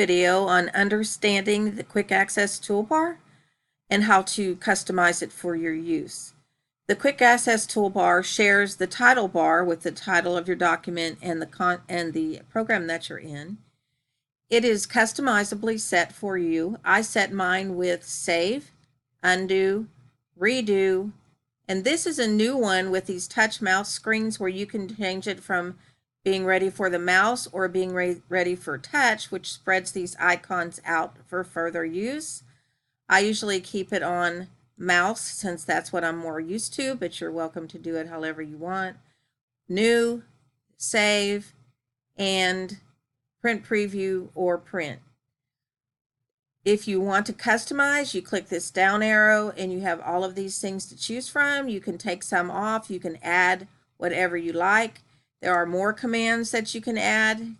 video on understanding the Quick Access Toolbar and how to customize it for your use. The Quick Access Toolbar shares the title bar with the title of your document and the program that you're in. It is customizably set for you. I set mine with save, undo, redo, and this is a new one with these touch mouse screens where you can change it from being ready for the mouse or being ready for touch, which spreads these icons out for further use. I usually keep it on mouse since that's what I'm more used to, but you're welcome to do it however you want. New, save, and print preview or print. If you want to customize, you click this down arrow and you have all of these things to choose from. You can take some off, you can add whatever you like. There are more commands that you can add,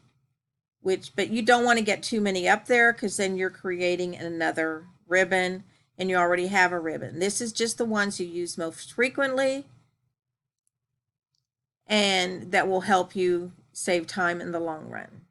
but you don't want to get too many up there because then you're creating another ribbon and you already have a ribbon. This is just the ones you use most frequently and that will help you save time in the long run.